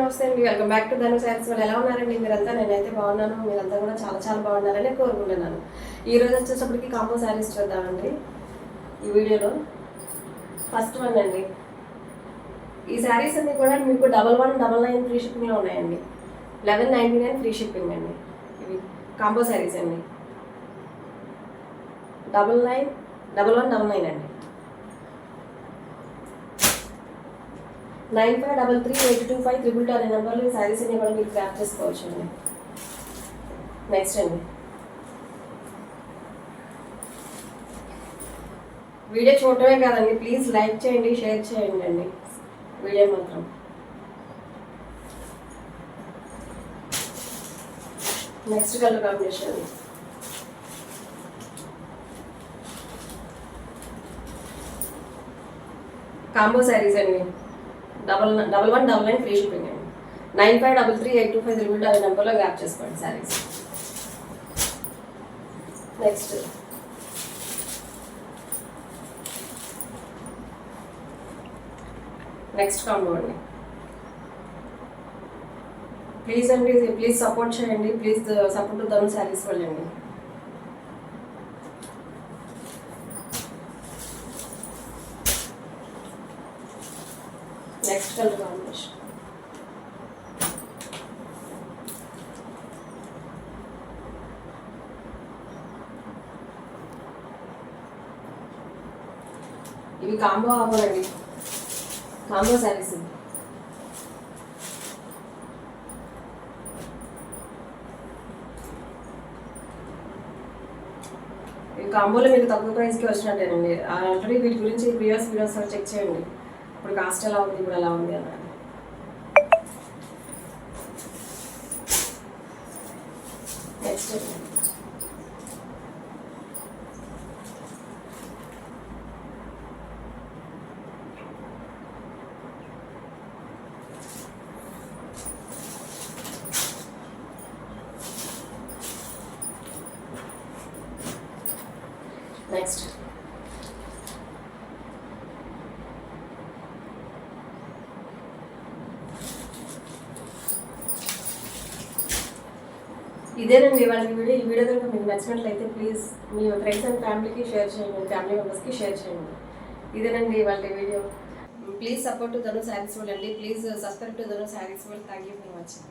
నమస్తే అండి, welcome back to Dhanu saris. వాళ్ళు ఎలా ఉన్నారండి మీరంతా? నేనైతే బాగున్నాను, మీరంతా కూడా చాలా చాలా బాగున్నారని కోరుకుంటున్నాను. ఈ రోజు వచ్చేటప్పటికి కాంబో శారీస్ చూద్దామండి. ఈ వీడియోలో ఫస్ట్ వన్ అండి. ఈ శారీస్ అన్ని కూడా మీకు 1199 ఫ్రీ షిప్పింగ్లో ఉన్నాయండి. 1199 ఫ్రీ షిప్పింగ్ అండి. ఇవి కాంబో శారీస్ అండి. 1199 అండి. 9533822522 అనే నెంబర్లో ఈ శారీస్ అన్ని కూడా మీరు గ్రాప్ చేసుకోవచ్చు అండి. నెక్స్ట్ అండి, వీడియో చూడటమే కాదండి, ప్లీజ్ లైక్ చేయండి, షేర్ చేయండి అండి వీడియో మాత్రం. Next colour combination combo saris అండి. 1199 ఫ్రీ షిప్పింగ్ అండి. 9533822522 అనే నెంబర్లో గ్రాప్ చేసుకోండి శారీస్. నెక్స్ట్ కాంబో అండి. ప్లీజ్ అండి, ప్లీజ్ సపోర్ట్ చేయండి, ప్లీజ్ సపోర్ట్ ధను శారీస్ వాళ్ళండి. నెక్స్ట్ కలర్ కాంబినేషన్ ఇవి కాంబో ఆఫర్, కాంబో శారీస్. ఈ కాంబోలో మీకు తక్కువ ప్రైస్కి వచ్చినట్టేనండి. ఆల్రెడీ వీటి గురించి ప్రీవియస్ వీడియోస్ చెక్ చేయండి. ఇప్పుడు కాస్ట్ ఎలా ఉంది, ఇప్పుడు ఎలా ఉంది అన్నది. నెక్స్ట్ నెక్స్ట్ ఇదేనండి వాళ్ళ వీడియో. ఈ వీడియో కనుక మీకు నచ్చినట్లయితే ప్లీజ్ మీ ఫ్రెండ్స్ అండ్ ఫ్యామిలీకి షేర్ చేయండి, ఫ్యామిలీ మెంబర్స్కి షేర్ చేయండి. ఇదేనండి వాళ్ళ video. Please support to Dhanu Sarees World అండి. Please subscribe to Dhanu Sarees World. Thank you for watching.